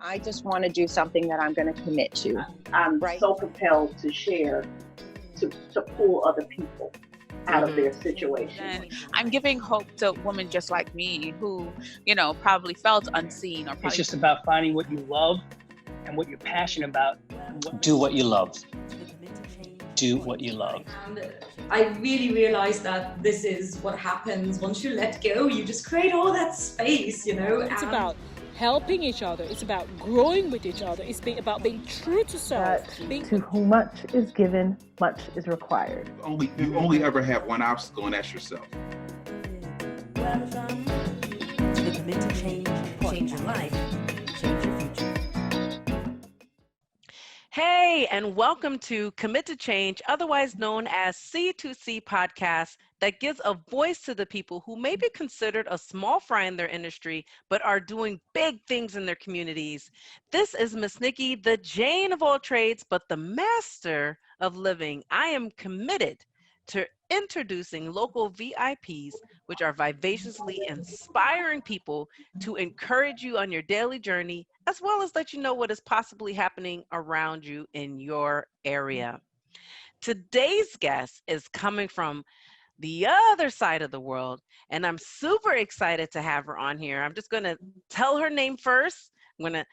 I just want to do something that I'm going to commit to. I'm Right. so compelled to share, to pull other people out of their situation. And I'm giving hope to women just like me who, probably felt unseen or probably. It's just about finding what you love and what you're passionate about. Do what you love. Do what you love. And I really realized that this is what happens once you let go. You just create all that space, It's about helping each other. It's about growing with each other. It's about being true to self. To whom much is given, much is required. You only ever have one obstacle, and that's yourself. To commit to change, change your life, change your future. Hey, and welcome to Commit to Change, otherwise known as C2C podcast, that gives a voice to the people who may be considered a small fry in their industry, but are doing big things in their communities. This is Miss Nikki, the Jane of all trades, but the master of living. I am committed to introducing local VIPs, which are vivaciously inspiring people to encourage you on your daily journey, as well as let you know what is possibly happening around you in your area. Today's guest is coming from the other side of the world, and I'm super excited to have her on here. I'm just going to tell her name first. I'm going to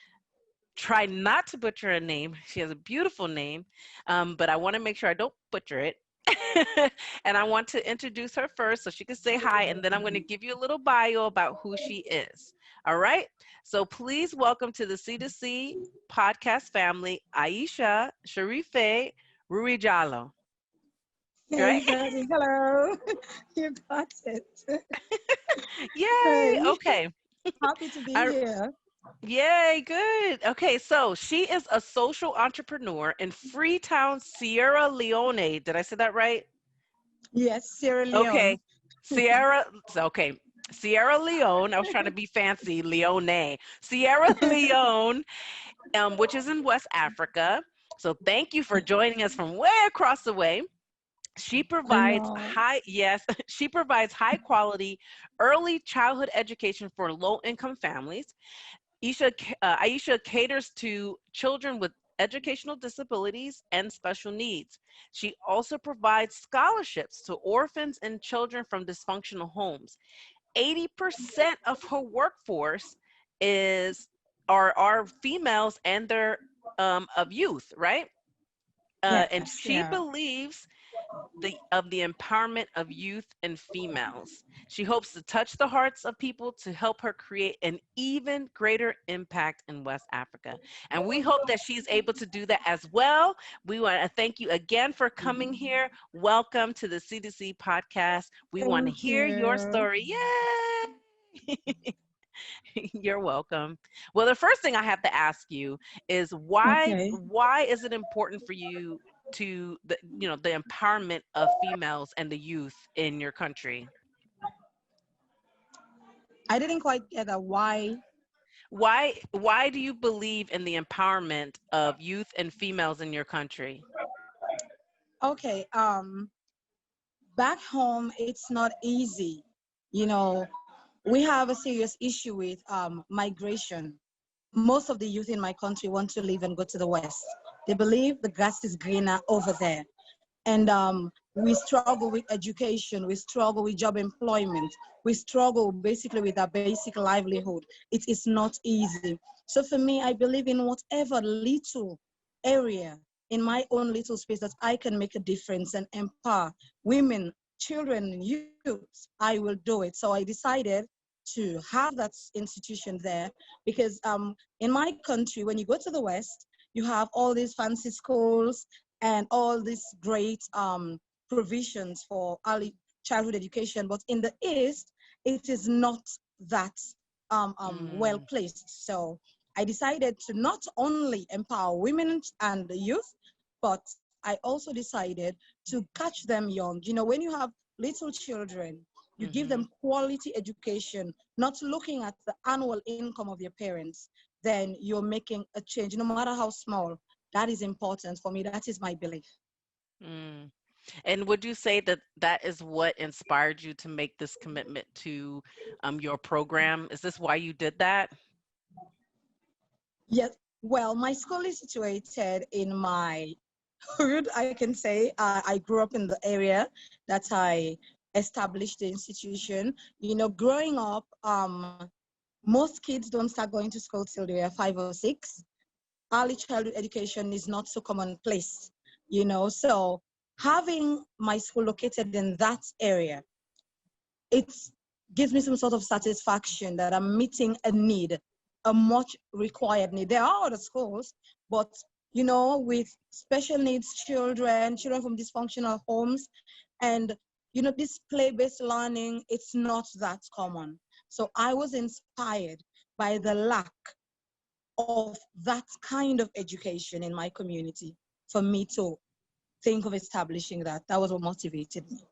try not to butcher her name. She has a beautiful name, but I want to make sure I don't butcher it. And I want to introduce her first so she can say hi, and then I'm going to give you a little bio about who she is. All right? So please welcome to the C2C podcast family, Isha Sherriffè Wurie Jalloh. Hey, right? Hello. You got it. Yay. Hey. Okay. Happy to be here. Yay, good. Okay, so she is a social entrepreneur in Freetown, Sierra Leone. Did I say that right? Yes, Sierra Leone. Okay. Sierra Leone. I was trying to be fancy. Leone. Sierra Leone, which is in West Africa. So thank you for joining us from way across the way. She provides she provides high quality early childhood education for low income families. Aisha caters to children with educational disabilities and special needs. She also provides scholarships to orphans and children from dysfunctional homes. 80% of her workforce are females and they're of youth, right? Yes, and she believes the empowerment of youth and females. She hopes to touch the hearts of people to help her create an even greater impact in West Africa. And we hope that she's able to do that as well. We want to thank you again for coming here. Welcome to the C2C podcast. We want to hear your story. Yay! You're welcome. Well, the first thing I have to ask you is why is it important for you to the empowerment of females and the youth in your country? I didn't quite get that. Why do you believe in the empowerment of youth and females in your country? Okay, back home it's not easy. We have a serious issue with migration. Most of the youth in my country want to leave and go to the West. They believe the grass is greener over there. And we struggle with education. We struggle with job employment. We struggle basically with our basic livelihood. It is not easy. So for me, I believe in whatever little area in my own little space that I can make a difference and empower women, children, youth, I will do it. So I decided to have that institution there because in my country, when you go to the West, you have all these fancy schools and all these great provisions for early childhood education. But in the East, it is not that well placed. So I decided to not only empower women and the youth, but I also decided to catch them young. When you have little children, you give them quality education, not looking at the annual income of your parents, then you're making a change, no matter how small. That is important for me. That is my belief. And would you say that that is what inspired you to make this commitment to your program? Is this why you did that? Yes. Well, my school is situated in my hood, I can say. I grew up in the area that I established the institution. You know, growing up, most kids don't start going to school till they are 5 or 6. Early childhood education is not so commonplace, you know. So having my school located in that area, it gives me some sort of satisfaction that I'm meeting a need, a much required need. There are other schools, but you know, with special needs children, children from dysfunctional homes, and you know, this play-based learning, it's not that common. So I was inspired by the lack of that kind of education in my community for me to think of establishing that. That was what motivated me.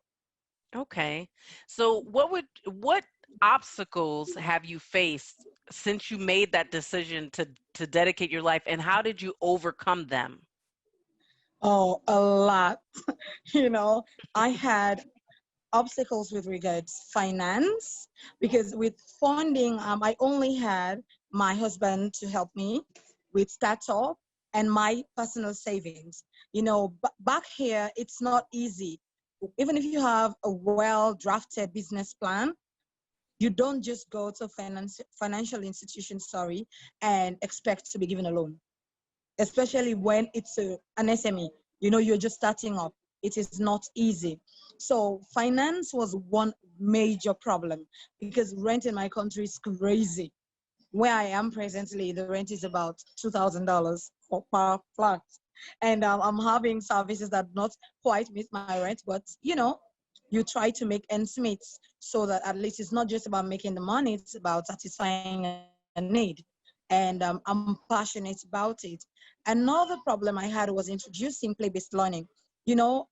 Okay. So what obstacles have you faced since you made that decision to dedicate your life, and how did you overcome them? Oh, a lot. You know, I had obstacles with regards finance because with funding, I only had my husband to help me with startup and my personal savings. You know, back here, it's not easy. Even if you have a well drafted business plan, you don't just go to financial institution, sorry, and expect to be given a loan, especially when it's an SME. You know, you're just starting up. It is not easy. So finance was one major problem because rent in my country is crazy. Where I am presently, the rent is about $2,000 per flat. And I'm having services that not quite meet my rent, but you know, you try to make ends meet so that at least it's not just about making the money, it's about satisfying a need. And I'm passionate about it. Another problem I had was introducing play-based learning. You know,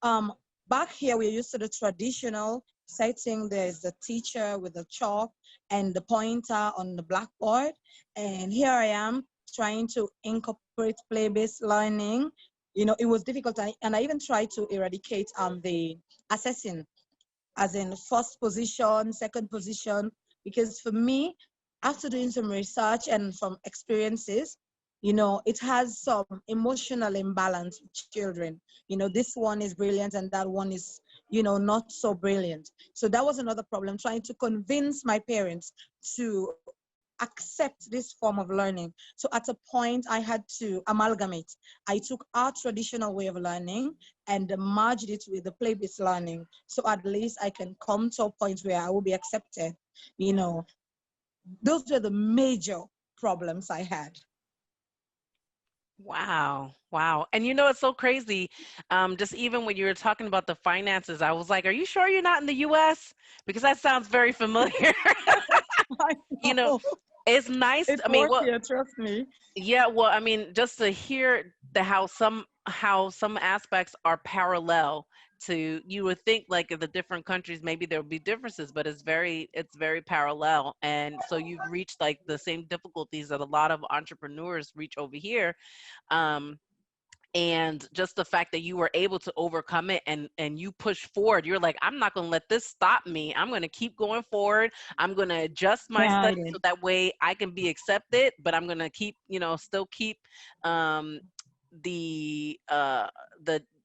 back here we're used to the traditional setting. There's the teacher with the chalk and the pointer on the blackboard. And here I am trying to incorporate play-based learning. You know, it was difficult, and I even tried to eradicate the assessing, as in first position, second position, because for me, after doing some research and from experiences, you know, it has some emotional imbalance with children. You know, this one is brilliant and that one is, you know, not so brilliant. So that was another problem, trying to convince my parents to accept this form of learning. So at a point, I had to amalgamate. I took our traditional way of learning and merged it with the play-based learning. So at least I can come to a point where I will be accepted. You know, those were the major problems I had. Wow. Wow. And you know, it's so crazy. Just even when you were talking about the finances, I was like, are you sure you're not in the US? Because that sounds very familiar. You know, it's nice. It's I mean, worth well, it, trust me. yeah, well, I mean, just to hear the how some aspects are parallel to, you would think like in the different countries maybe there would be differences, but it's very parallel. And so you've reached like the same difficulties that a lot of entrepreneurs reach over here. Um, and just the fact that you were able to overcome it and you push forward, you're like, I'm not going to let this stop me. I'm going to keep going forward. I'm going to adjust my Yeah, I studies did. so that way I can be accepted, but I'm going to keep, you know, still keep um, the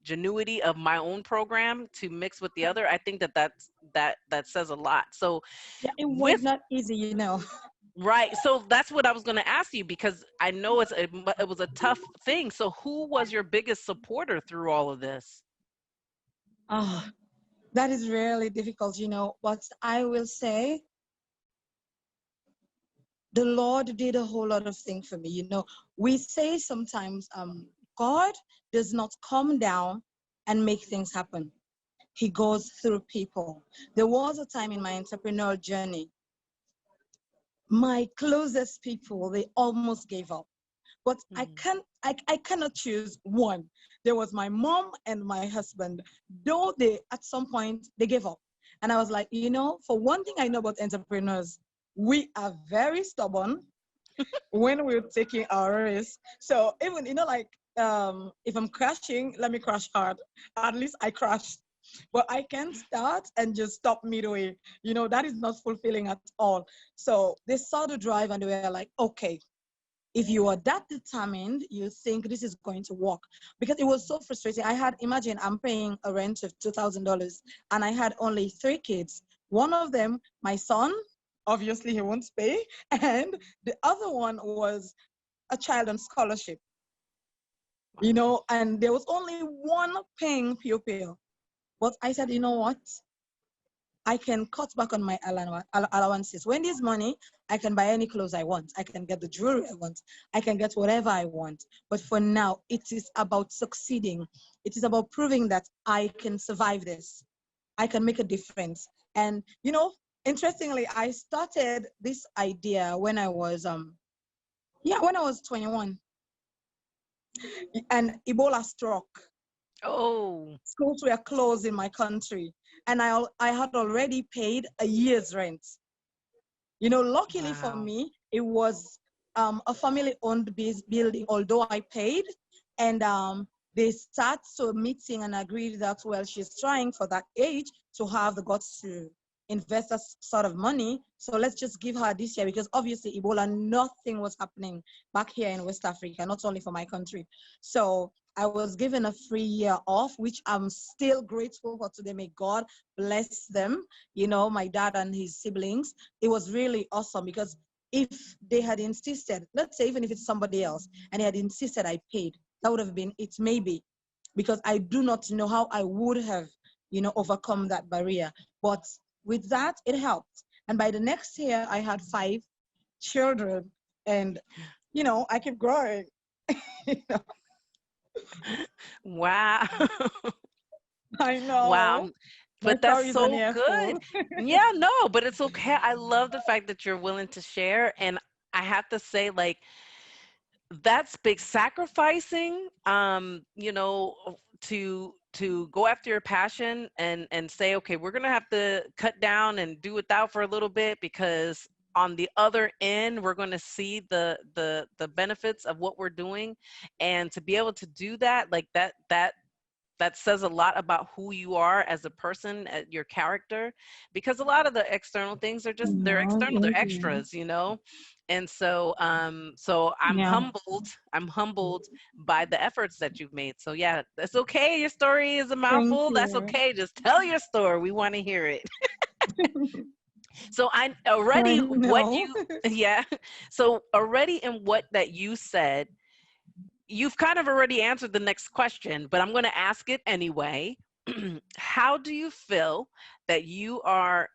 genuity of my own program to mix with the other. I think that says a lot. So Yeah, it was with not easy, you know. right. So that's what I was going to ask you, because I know it was a tough thing. So who was your biggest supporter through all of this? Ah, that is really difficult, you know. But I will say the Lord did a whole lot of things for me. You know, we say sometimes God does not come down and make things happen. He goes through people. There was a time in my entrepreneurial journey, my closest people, they almost gave up. But I cannot choose one. There was my mom and my husband, though they at some point they gave up. And I was like, you know, for one thing I know about entrepreneurs, we are very stubborn when we're taking our risk. So even, you know, like if I'm crashing, let me crash hard. At least I crashed. But I can start and just stop midway. You know, that is not fulfilling at all. So they saw the drive and they were like, okay, If you are that determined, you think this is going to work. Because it was so frustrating. Imagine I'm paying a rent of $2,000 and I had only 3 kids. One of them, my son, obviously he won't pay. And the other one was a child on scholarship, you know, and there was only one paying pupil. But I said, you know what? I can cut back on my allowances. When there's money, I can buy any clothes I want. I can get the jewelry I want. I can get whatever I want. But for now, it is about succeeding. It is about proving that I can survive this. I can make a difference. And, you know, interestingly, I started this idea when I was, when I was 21. And Ebola struck. Oh. Schools were closed in my country. And I had already paid a year's rent. You know, luckily for me, it was a family-owned building, although I paid. And they sat to a meeting and agreed that, well, she's trying for that age to have the guts to invest that sort of money. So let's just give her this year, because obviously Ebola, nothing was happening back here in West Africa, not only for my country. So I was given a free year off, which I'm still grateful for today. May God bless them, you know, my dad and his siblings. It was really awesome, because if they had insisted, let's say even if it's somebody else, and they had insisted I paid, that would have been it, maybe, because I do not know how I would have, you know, overcome that barrier. But with that, it helped. And by the next year, I had 5 children, and, you know, I keep growing. You know? Wow. I know. Wow. But that's so good. Yeah, no, but it's okay. I love the fact that you're willing to share. And I have to say, like, that's big sacrificing, you know, to go after your passion and say, okay, we're gonna have to cut down and do without for a little bit, because on the other end we're going to see the benefits of what we're doing. And to be able to do that, like that says a lot about who you are as a person, your character, because a lot of the external things are just, they're external, they're extras, you know? And so, so I'm humbled by the efforts that you've made. So yeah, that's okay. Your story is a mouthful. That's okay. Just tell your story. We want to hear it. So I already, what you, yeah. So already in what that you said, you've kind of already answered the next question, but I'm going to ask it anyway. How do you feel that you are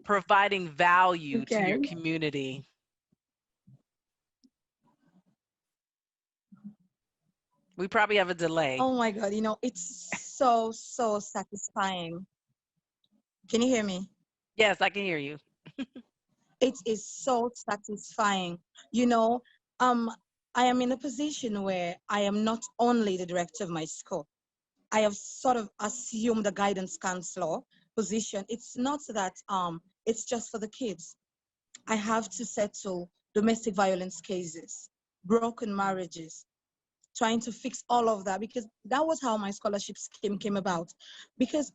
providing value to your community? We probably have a delay. Oh my God, you know, it's so satisfying. Can you hear me? Yes, I can hear you. It is so satisfying. You know, I am in a position where I am not only the director of my school. I have sort of assumed the guidance counselor position. It's not that it's just for the kids. I have to settle domestic violence cases, broken marriages, trying to fix all of that, because that was how my scholarship scheme came about. Because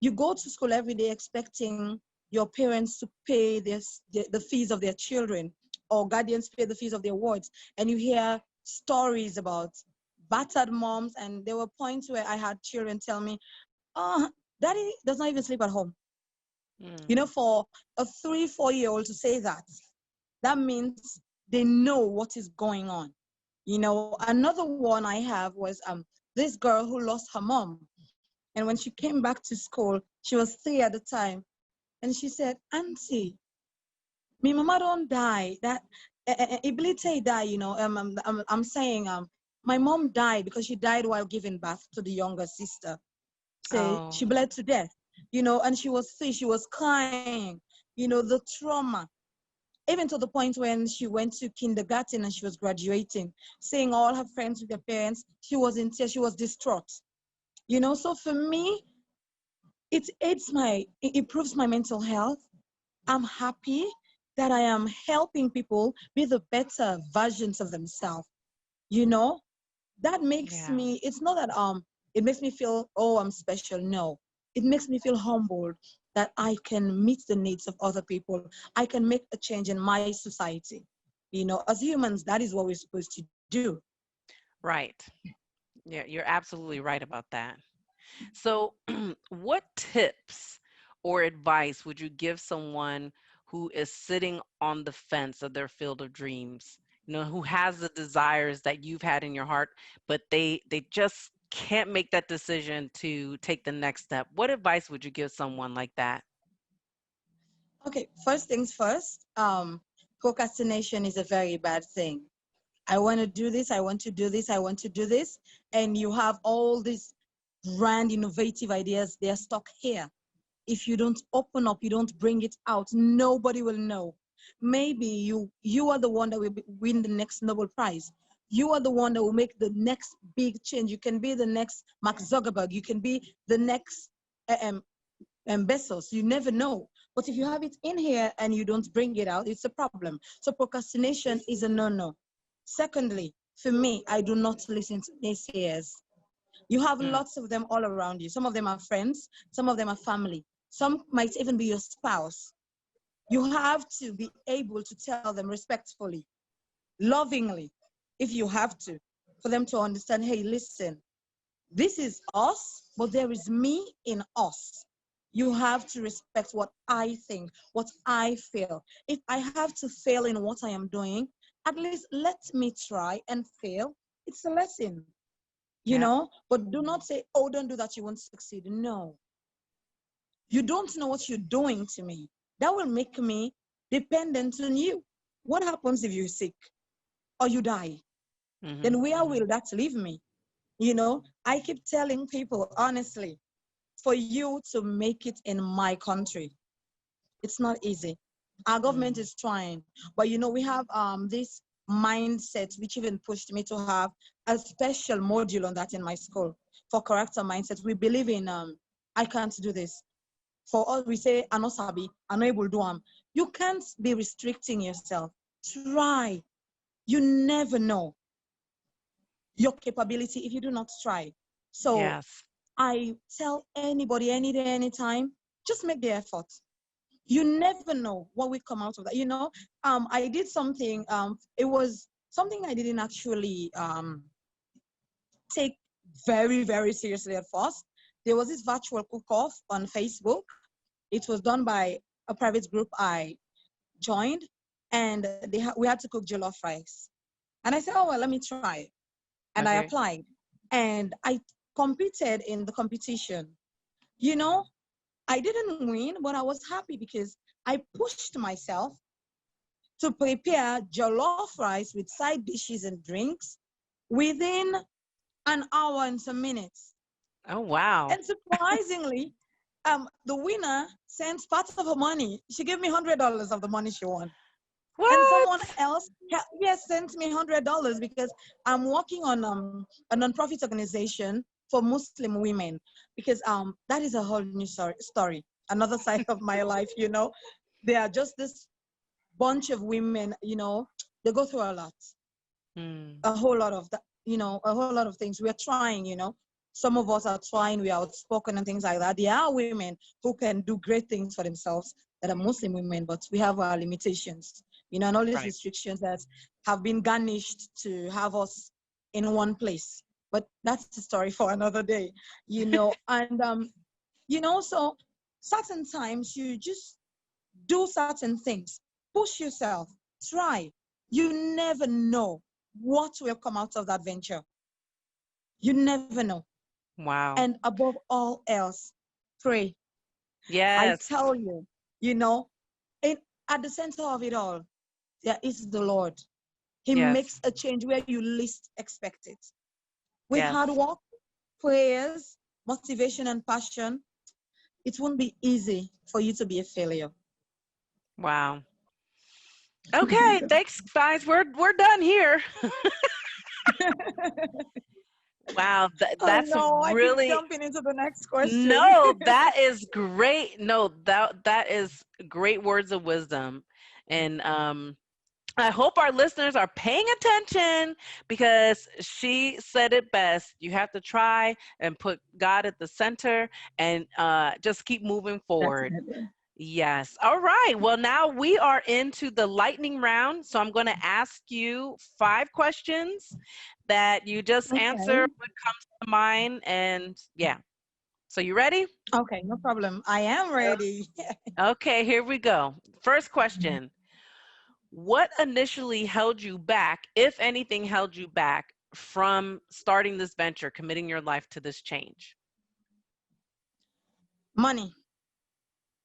you go to school every day expecting your parents to pay the fees of their children, or guardians pay the fees of their wards, and you hear stories about battered moms. And there were points where I had children tell me, oh, daddy does not even sleep at home. You know, for a 3-4-year-old to say that, that means they know what is going on. You know, another one I have was this girl who lost her mom. And when she came back to school, she was 3 at the time. And she said, Auntie, my mama don't die. That Ibilite die, you know. I'm saying my mom died because she died while giving birth to the younger sister. So she bled to death, you know, and she was 3, she was crying, you know, the trauma. Even to the point when she went to kindergarten and she was graduating, seeing all her friends with their parents, she was in tears, she was distraught. You know, so for me, it improves my mental health. I'm happy that I am helping people be the better versions of themselves. You know, that makes me, it's not that it makes me feel, oh, I'm special. No, it makes me feel humbled that I can meet the needs of other people. I can make a change in my society. You know, as humans, that is what we're supposed to do. Right. Yeah, you're absolutely right about that. So, what tips or advice would you give someone who is sitting on the fence of their field of dreams? You know, who has the desires that you've had in your heart, but they just can't make that decision to take the next step. What advice would you give someone like that? Okay, first things first, procrastination is a very bad thing. I want to do this, I want to do this, I want to do this, and you have all these grand innovative ideas, they're stuck here. If you don't open up, you don't bring it out, nobody will know. Maybe you are the one that will win the next Nobel Prize. You are the one that will make the next big change. You can be the next Mark Zuckerberg. You can be the next Bezos. You never know. But if you have it in here and you don't bring it out, it's a problem. So procrastination is a no-no. Secondly, for me, I do not listen to naysayers. You have lots of them all around you. Some of them are friends. Some of them are family. Some might even be your spouse. You have to be able to tell them respectfully, lovingly, if you have to, for them to understand, hey, listen, this is us, but there is me in us. You have to respect what I think, what I feel. If I have to fail in what I am doing, at least let me try and fail. It's a lesson, you know, but do not say, oh, don't do that, you won't succeed. No. You don't know what you're doing to me. That will make me dependent on you. What happens if you're sick or you die? Then where will that leave me? You know, I keep telling people, honestly, for you to make it in my country, it's not easy. Our government is trying, but you know, we have this mindset, which even pushed me to have a special module on that in my school for character mindset. We believe in, I can't do this. For us, we say, anosabi, unable do. You can't be restricting yourself. Try. You never know your capability if you do not try. So I tell anybody, any day, anytime, just make the effort. You never know what will come out of that. You know, I did something, it was something I didn't actually take very, very seriously at first. There was this virtual cook-off on Facebook. It was done by a private group I joined, and we had to cook jollof rice. And I said, oh, well, let me try it. And I applied. And I competed in the competition. You know, I didn't win, but I was happy because I pushed myself to prepare jollof rice with side dishes and drinks within an hour and some minutes. Oh, wow. And surprisingly, the winner sent part of her money. She gave me $100 of the money she won. What? And someone else, sent me $100 because I'm working on a nonprofit organization for Muslim women, because that is a whole new story, another side of my life. You know, they are just this bunch of women. You know, they go through a lot, a whole lot of that. You know, a whole lot of things. We're trying. You know, some of us are trying. We are outspoken and things like that. There are women who can do great things for themselves that are Muslim women, but we have our limitations. You know, and all these restrictions that have been garnished to have us in one place. But that's the story for another day, you know. And, you know, so certain times you just do certain things. Push yourself. Try. You never know what will come out of that venture. You never know. Wow. And above all else, pray. Yes. I tell you, you know, at the center of it all, there is the Lord. He makes a change where you least expect it. With hard work, prayers, motivation, and passion, it won't be easy for you to be a failure. Wow. Okay, thanks, guys. We're done here. Wow, that's really. I keep jumping into the next question. No, that is great. No, that is great words of wisdom, and I hope our listeners are paying attention, because she said it best. You have to try and put God at the center, and just keep moving forward. Definitely. Yes. All right. Well, now we are into the lightning round. So I'm going to ask you 5 questions that you just answer Okay. what comes to mind. And yeah. So you ready? Okay, no problem. I am ready. Okay, here we go. First question. What initially held you back, if anything held you back, from starting this venture, committing your life to this change? Money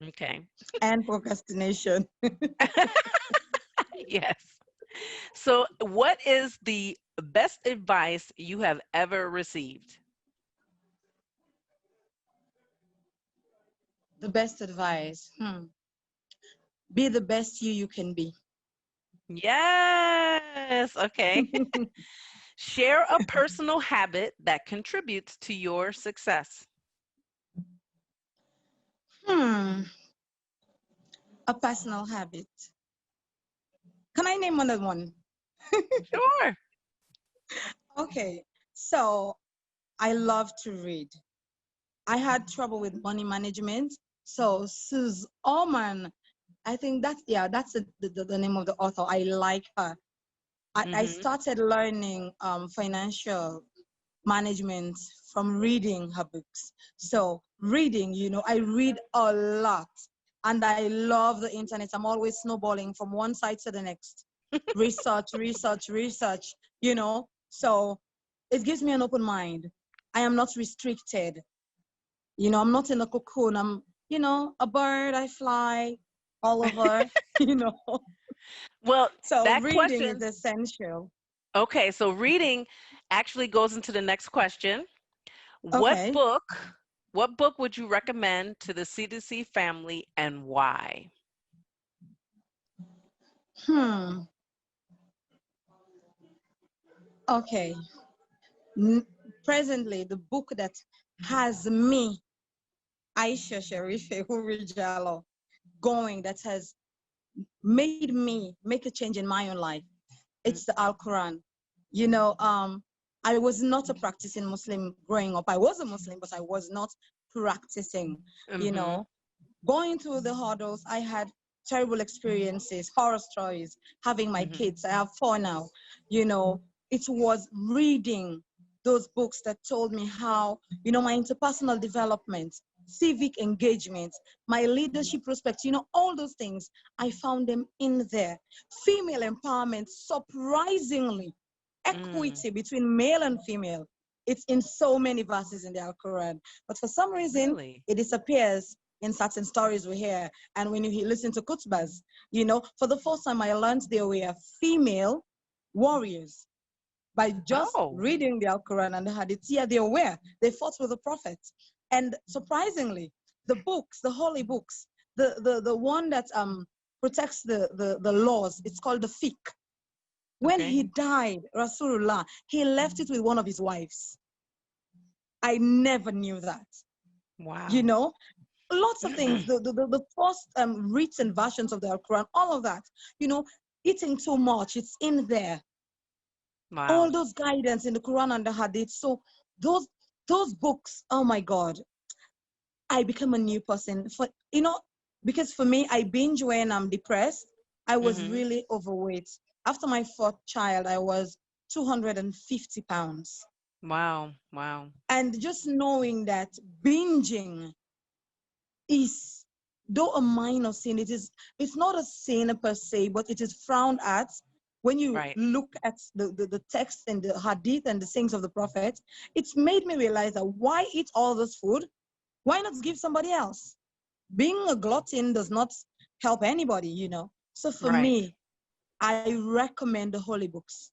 Okay. and procrastination. Yes. So, what is the best advice you have ever received? The best advice. Be the best you can be. Yes. Okay. Share a personal habit that contributes to your success. A personal habit. Can I name another one? Sure. Okay. So I love to read. I had trouble with money management. So Suze Orman, I think that's the name of the author. I like her. I started learning financial management from reading her books. So reading, I read a lot and I love the internet. I'm always snowballing from one side to the next. Research, So it gives me an open mind. I am not restricted. I'm not in a cocoon. I'm, a bird, I fly all over, Well, So that reading is question, essential. okay, so reading actually goes into the next question. Okay. What book would you recommend to the C2C family and why? Okay. Presently, the book that has me, Isha Sherriffè Wurie Jalloh, going, that has made me make a change in my own life, it's the Al-Quran. I was not a practicing Muslim growing up. I was a Muslim, but I was not practicing, Going through the hurdles, I had terrible experiences, horror stories, having my kids. I have 4 now. It was reading those books that told me how, my interpersonal development, civic engagement, my leadership prospects, all those things, I found them in there. Female empowerment, surprisingly, equity between male and female. It's in so many verses in the Al-Quran. But for some reason, it disappears in certain stories we hear. And when you listen to khutbahs, for the first time I learned there were female warriors by just reading the Al-Quran and the Hadith. Yeah, they were. They fought with the Prophet. And surprisingly, the books, the holy books, the one that protects the laws, it's called the fiqh. When he died, Rasulullah, he left it with one of his wives. I never knew that. Wow. Lots of things, the first written versions of the Quran, all of that, eating too much, it's in there. Wow. All those guidance in the Quran and the Hadith. So those books, oh my God, I become a new person. Because for me, I binge when I'm depressed. I was really overweight. After my 4th child, I was 250 pounds. Wow. And just knowing that binging is, though a minor sin, it's not a sin per se, but it is frowned at when you look at the text and the hadith and the sayings of the prophet. It's made me realize that why eat all this food? Why not give somebody else? Being a glutton does not help anybody, So for me, I recommend the holy books.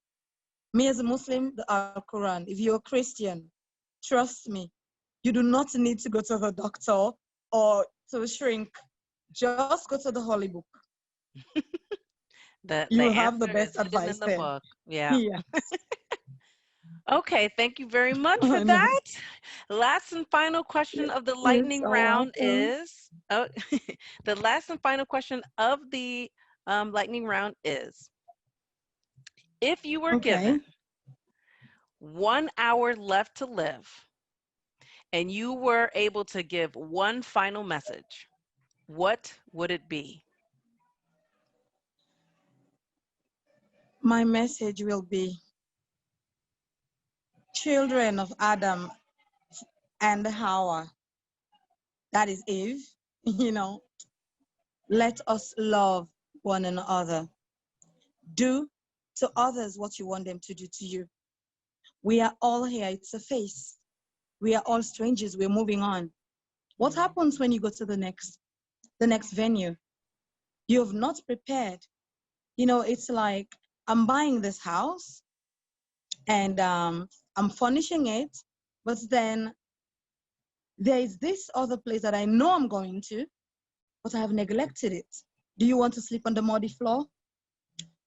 Me as a Muslim, the Al-Quran. If you're a Christian, trust me, you do not need to go to the doctor or to a shrink. Just go to the holy book. You have the best advice in the there. book. Yeah. Yes. Okay, thank you very much for that. Last and final question of the lightning round is, the last and final question of the lightning round is, if you were given 1 hour left to live and you were able to give one final message, what would it be? My message will be, children of Adam and Hawa, that is Eve, let us love one another. Do to others what you want them to do to you. We are all here. It's a face. We are all strangers. We're moving on. What happens when you go to the next venue? You have not prepared. It's like, I'm buying this house and I'm furnishing it, but then there is this other place that I know I'm going to, but I have neglected it. Do you want to sleep on the muddy floor?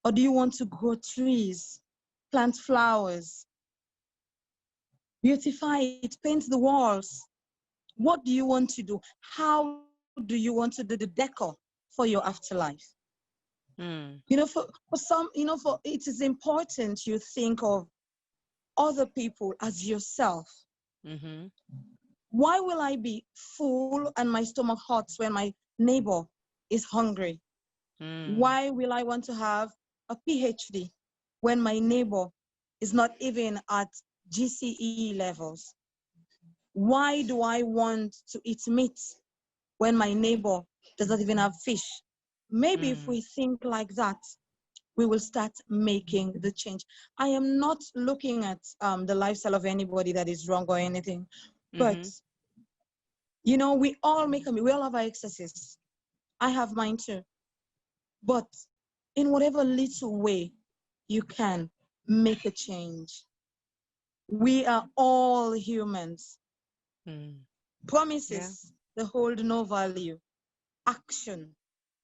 Or do you want to grow trees, plant flowers, beautify it, paint the walls? What do you want to do? How do you want to do the decor for your afterlife? For some, it is important you think of other people as yourself. Why will I be full and my stomach hurts when my neighbor is hungry? Why will I want to have a PhD when my neighbor is not even at GCE levels? Why do I want to eat meat when my neighbor does not even have fish? Maybe if we think like that, we will start making the change. I am not looking at the lifestyle of anybody that is wrong or anything, but we all we all have our excesses. I have mine too. But in whatever little way you can, make a change. We are all humans. Promises, they hold no value. Action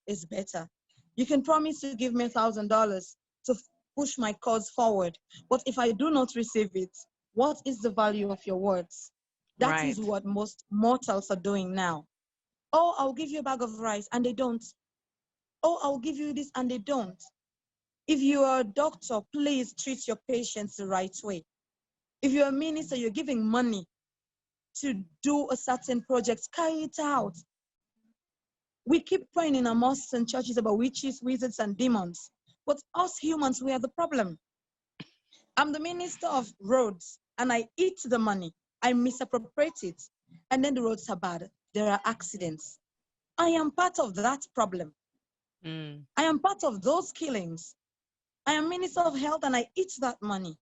is better. You can promise to give me $1,000 to push my cause forward, but if I do not receive it, what is the value of your words? That is what most mortals are doing now. Oh, I'll give you a bag of rice, and they don't. Oh, I'll give you this, and they don't. If you are a doctor, please treat your patients the right way. If you're a minister, you're giving money to do a certain project, carry it out. We keep praying in our mosques and churches about witches, wizards, and demons. But us humans, we are the problem. I'm the minister of roads, and I eat the money. I misappropriate it. And then the roads are bad. There are accidents. I am part of that problem. I am part of those killings. I am minister of health, and I eat that money.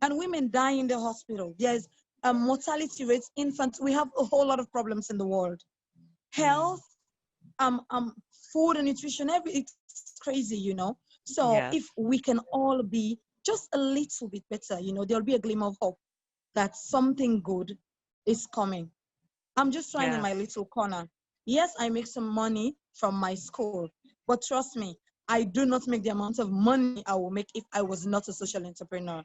And women die in the hospital. There's a mortality rate, infants. We have a whole lot of problems in the world. Health, food and nutrition, it's crazy, So if we can all be just a little bit better, there'll be a glimmer of hope that something good is coming. I'm just trying in my little corner. Yes, I make some money from my school, but trust me, I do not make the amount of money I will make if I was not a social entrepreneur.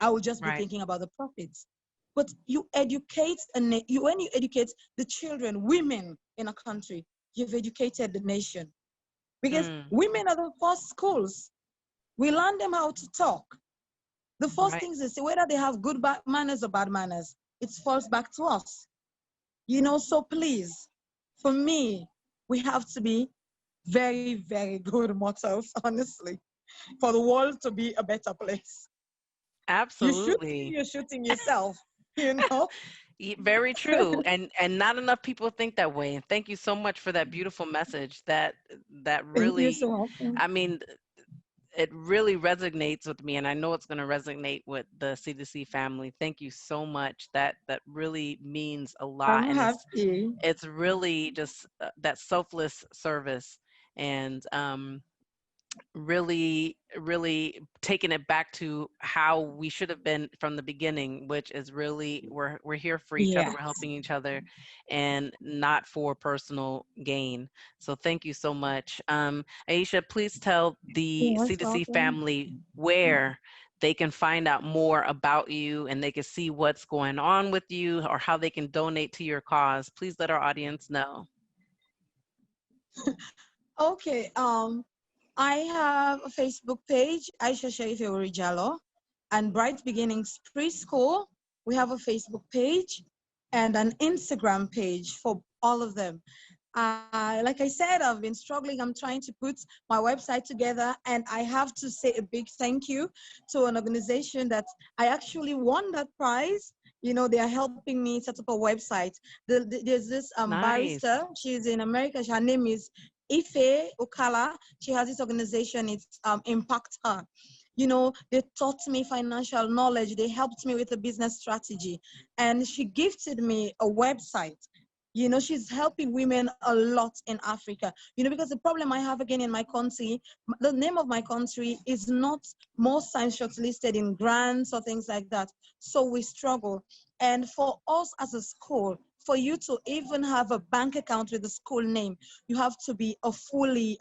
I will just be thinking about the profits. But you educate, when you educate the children, women in a country, you've educated the nation. Because women are the first schools. We learn them how to talk. The first things they say, whether they have good manners or bad manners, it falls back to us. So please, for me, we have to be very, very good mortals, honestly, for the world to be a better place. Absolutely. You're shooting yourself, Very true. And not enough people think that way. And thank you so much for that beautiful message that really, so I mean, it really resonates with me, and I know it's going to resonate with the C2C family. Thank you so much. That really means a lot. I'm happy. It's really just that selfless service, and really taking it back to how we should have been from the beginning, which is really we're here for each other, we're helping each other, and not for personal gain. So thank you so much. Aisha, please tell the C2C family where they can find out more about you and they can see what's going on with you or how they can donate to your cause. Please let our audience know. Okay, I have a Facebook page, Isha Sherriffè Wurie Jalloh, and Bright Beginnings Preschool. We have a Facebook page and an Instagram page for all of them. Like I said, I've been struggling. I'm trying to put my website together, and I have to say a big thank you to an organization that I actually won that prize. You know, they are helping me set up a website. There's this Nice. barrister. She's in America. Her name is Ife Okala. She has this organization. It's Impact Her. You know, they taught me financial knowledge. They helped me with a business strategy, and she gifted me a website. You know, she's helping women a lot in Africa. You know, because the problem I have again in my country, the name of my country is not most times shortlisted in grants or things like that. So we struggle. And for us as a school, for you to even have a bank account with the school name, you have to be a fully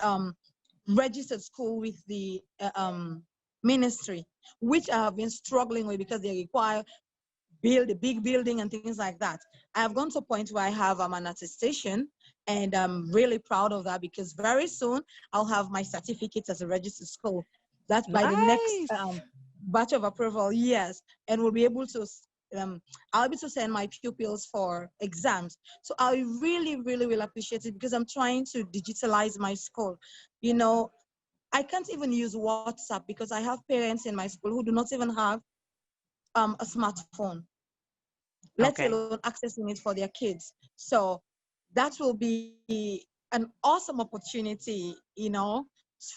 registered school with the ministry, which I have been struggling with because they require build a big building and things like that. I have gone to a point where I have an attestation, and I'm really proud of that because very soon I'll have my certificate as a registered school. That's by the next batch of approval, yes, and we'll be able to. I'll be able to send my pupils for exams. So I really, really will appreciate it because I'm trying to digitalize my school. You know, I can't even use WhatsApp because I have parents in my school who do not even have a smartphone, let alone accessing it for their kids. So that will be an awesome opportunity, you know,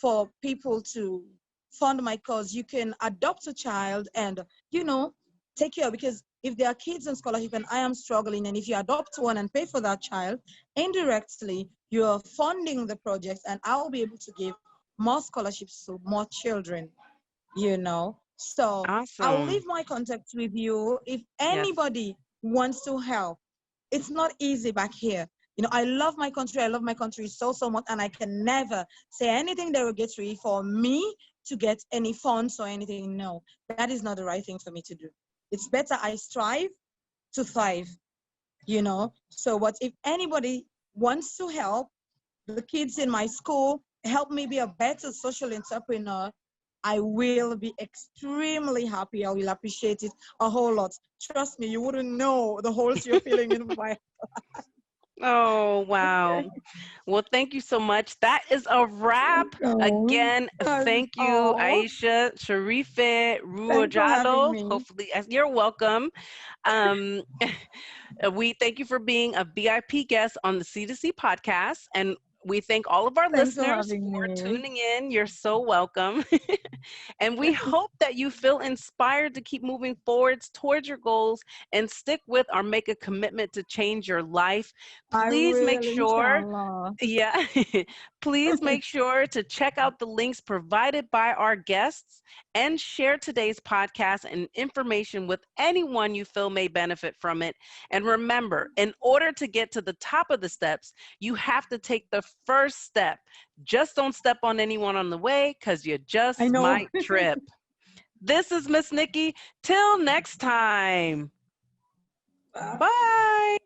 for people to fund my cause. You can adopt a child and, you know, take care, because if there are kids in scholarship and I am struggling, and if you adopt one and pay for that child, indirectly, you're funding the project, and I'll be able to give more scholarships to more children, you know. So I'll leave my contacts with you. If anybody wants to help, it's not easy back here. You know, I love my country. I love my country so, so much. And I can never say anything derogatory for me to get any funds or anything. No, that is not the right thing for me to do. It's better I strive to thrive, you know. So what if anybody wants to help the kids in my school, help me be a better social entrepreneur, I will be extremely happy. I will appreciate it a whole lot. Trust me, you wouldn't know the holes you're feeling in my heart. Oh, wow. Well, thank you so much. That is a wrap. Again, thank you, Isha Sherriffè Wurie Jalloh. Hopefully, you're welcome. We thank you for being a VIP guest on the C2C podcast. And we thank all of our listeners for tuning in. You're so welcome. And we hope that you feel inspired to keep moving forwards towards your goals and stick with or make a commitment to change your life. Please make sure, please make sure to check out the links provided by our guests and share today's podcast and information with anyone you feel may benefit from it. And remember, in order to get to the top of the steps, you have to take the first step. Just don't step on anyone on the way, because you just might trip. This is Miss Nikki. Till next time. Bye.